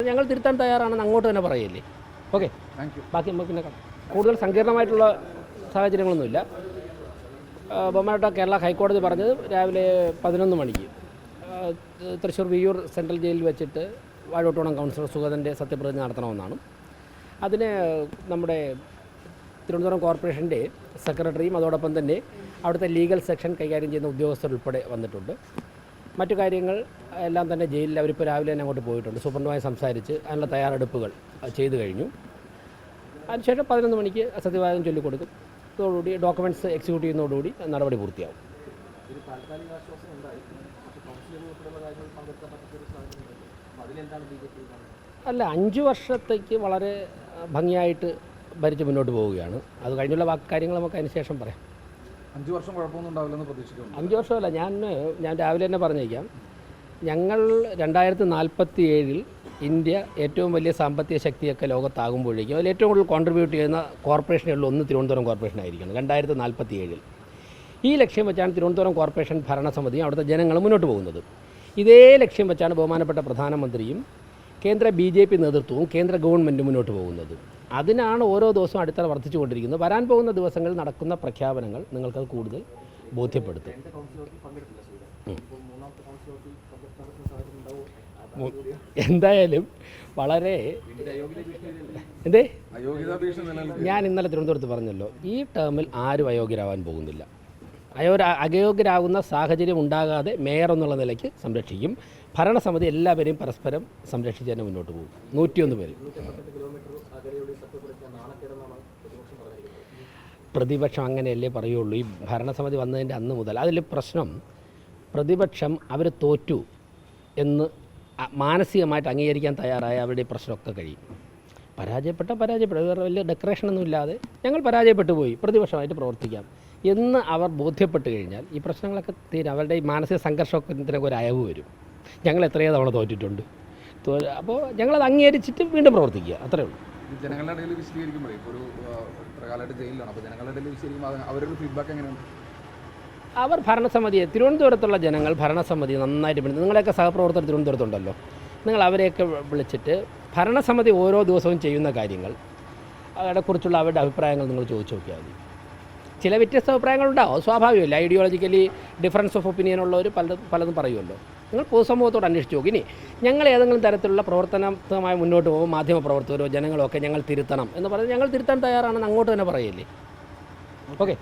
ഞങ്ങൾ തിരുത്താൻ തയ്യാറാണെന്ന് അങ്ങോട്ട് തന്നെ പറയല്ലേ. ഓക്കെ, ബാക്കി നമുക്ക് പിന്നെ കാണാം. കൂടുതൽ സങ്കീർണമായിട്ടുള്ള സാഹചര്യങ്ങളൊന്നുമില്ല. ബഹുമാനപ്പെട്ട കേരള ഹൈക്കോടതി പറഞ്ഞത് രാവിലെ 11 മണിക്ക് തൃശ്ശൂർ വിയ്യൂർ സെൻട്രൽ ജയിലിൽ വെച്ചിട്ട് വാഴോട്ടോണം കൗൺസിലർ സുഗതൻ്റെ സത്യപ്രതിജ്ഞ നടത്തണമെന്നാണ്. അതിന് നമ്മുടെ തിരുവനന്തപുരം കോർപ്പറേഷൻ്റെ സെക്രട്ടറിയും അതോടൊപ്പം തന്നെ അവിടുത്തെ ലീഗൽ സെക്ഷൻ കൈകാര്യം ചെയ്യുന്ന ഉദ്യോഗസ്ഥരുൾപ്പെടെ വന്നിട്ടുണ്ട്. മറ്റു കാര്യങ്ങൾ എല്ലാം തന്നെ ജയിലിൽ അവരിപ്പോൾ രാവിലെ തന്നെ അങ്ങോട്ട് പോയിട്ടുണ്ട്. സൂപ്രണ്ടുമായി സംസാരിച്ച് അതിനുള്ള തയ്യാറെടുപ്പുകൾ ചെയ്തു കഴിഞ്ഞു. അതിനുശേഷം 11 മണിക്ക് സത്യവാചകം ചൊല്ലിക്കൊടുക്കും. അതോടുകൂടി ഡോക്യുമെൻറ്റ്സ് എക്സിക്യൂട്ട് ചെയ്യുന്നതോടുകൂടി നടപടി പൂർത്തിയാവും. അല്ല, 5 വർഷത്തേക്ക് വളരെ ഭംഗിയായിട്ട് ഭരിച്ച് മുന്നോട്ട് പോവുകയാണ്. അത് കഴിഞ്ഞുള്ള കാര്യങ്ങൾ നമുക്ക് അതിന് ശേഷം പറയാം. 5 വർഷം കുഴപ്പമൊന്നും ഉണ്ടാവില്ലെന്ന് പ്രതീക്ഷിക്കുന്നു. 5 വർഷമല്ല, ഞാൻ രാവിലെ തന്നെ പറഞ്ഞേക്കാം. ഞങ്ങൾ 2047 ഇന്ത്യ ഏറ്റവും വലിയ സാമ്പത്തിക ശക്തിയൊക്കെ ലോകത്താകുമ്പോഴേക്കും അതിൽ ഏറ്റവും കൂടുതൽ കോൺട്രിബ്യൂട്ട് ചെയ്യുന്ന കോർപ്പറേഷനുകളിൽ ഒന്ന് തിരുവനന്തപുരം കോർപ്പറേഷനായിരിക്കണം 2047. ഈ ലക്ഷ്യം വെച്ചാണ് തിരുവനന്തപുരം കോർപ്പറേഷൻ ഭരണസമിതിയും അവിടുത്തെ ജനങ്ങൾ മുന്നോട്ട് പോകുന്നത്. ഇതേ ലക്ഷ്യം വെച്ചാണ് ബഹുമാനപ്പെട്ട പ്രധാനമന്ത്രിയും കേന്ദ്ര BJP നേതൃത്വവും കേന്ദ്ര ഗവൺമെൻറ്റും മുന്നോട്ട് പോകുന്നത്. അതിനാണ് ഓരോ ദിവസവും അടിത്തറ വർദ്ധിച്ചുകൊണ്ടിരിക്കുന്നത്. വരാൻ പോകുന്ന ദിവസങ്ങളിൽ നടക്കുന്ന പ്രഖ്യാപനങ്ങൾ നിങ്ങൾക്കത് കൂടുതൽ ബോധ്യപ്പെടുത്തും. എന്തായാലും വളരെ ഞാൻ ഇന്നലെ തിരുവനന്തപുരത്ത് പറഞ്ഞല്ലോ, ഈ ടേമിൽ ആരും അയോഗ്യരാവാൻ പോകുന്നില്ല. അയോഗ്യരാകുന്ന സാഹചര്യം ഉണ്ടാകാതെ മേയർ എന്നുള്ള നിലയ്ക്ക് സംരക്ഷിക്കും. ഭരണസമിതി എല്ലാവരെയും പരസ്പരം സംരക്ഷിച്ച് തന്നെ മുന്നോട്ട് പോകും. 101 പേര്. പ്രതിപക്ഷം അങ്ങനെയല്ലേ പറയുള്ളൂ. ഈ ഭരണസമിതി വന്നതിൻ്റെ അന്ന് മുതൽ അതിൽ പ്രശ്നം പ്രതിപക്ഷം അവർ തോറ്റു എന്ന് മാനസികമായിട്ട് അംഗീകരിക്കാൻ തയ്യാറായ അവരുടെ പ്രശ്നമൊക്കെ കഴിയും. പരാജയപ്പെട്ടു, വേറെ വലിയ ഡെക്കറേഷനൊന്നും ഇല്ലാതെ ഞങ്ങൾ പരാജയപ്പെട്ടു പോയി, പ്രതിപക്ഷമായിട്ട് പ്രവർത്തിക്കാം എന്ന് അവർ ബോധ്യപ്പെട്ട് കഴിഞ്ഞാൽ ഈ പ്രശ്നങ്ങളൊക്കെ തീരും. അവരുടെ ഈ മാനസിക സംഘർഷത്തിനൊക്കെ ഒരു അയവ് വരും. ഞങ്ങൾ എത്രയോ തവണ തോറ്റിട്ടുണ്ട്. അപ്പോൾ ഞങ്ങളത് അംഗീകരിച്ചിട്ട് വീണ്ടും പ്രവർത്തിക്കുക, അത്രേ ഉള്ളൂ. ജനങ്ങളുടെ ഇടയിൽ വിശദീകരിക്കുമ്പോഴേ ഇപ്പോൾ ഒരു കാലമായിട്ട് ജയിലിലാണ്, അപ്പോൾ ജനങ്ങളുടെ ഇടയിൽ വിശദീകരിക്കുമ്പോൾ അവരുടെ ഫീഡ്ബാക്ക് എങ്ങനെയാണ്? അവർ ഭരണസമിതിയെ, തിരുവനന്തപുരത്തുള്ള ജനങ്ങൾ ഭരണസമിതി നന്നായിട്ട് വിളിച്ചു. നിങ്ങളെയൊക്കെ സഹപ്രവർത്തകർ തിരുവനന്തപുരത്തുണ്ടല്ലോ, നിങ്ങൾ അവരെയൊക്കെ വിളിച്ചിട്ട് ഭരണസമിതി ഓരോ ദിവസവും ചെയ്യുന്ന കാര്യങ്ങൾ അതേക്കുറിച്ചുള്ള അവരുടെ അഭിപ്രായങ്ങൾ നിങ്ങൾ ചോദിച്ചു നോക്കിയാൽ മതി. ചില വ്യത്യസ്ത അഭിപ്രായങ്ങളുണ്ടാവും, സ്വാഭാവികമല്ല. ഐഡിയോളജിക്കലി ഡിഫറൻസ് ഓഫ് ഒപ്പീനിയൻ ഉള്ളവർ പലതും പറയുമല്ലോ. നിങ്ങൾ പൊതുസമൂഹത്തോട് അന്വേഷിച്ച് നോക്കി. ഇനി ഞങ്ങൾ ഏതെങ്കിലും തരത്തിലുള്ള പ്രവർത്തനമായി മുന്നോട്ട് പോകും, മാധ്യമപ്രവർത്തകരോ ജനങ്ങളോ ഒക്കെ ഞങ്ങൾ തിരുത്തണം എന്ന് പറഞ്ഞാൽ ഞങ്ങൾ തിരുത്താൻ തയ്യാറാണെന്ന് അങ്ങോട്ട് തന്നെ പറയല്ലേ. ഓക്കെ.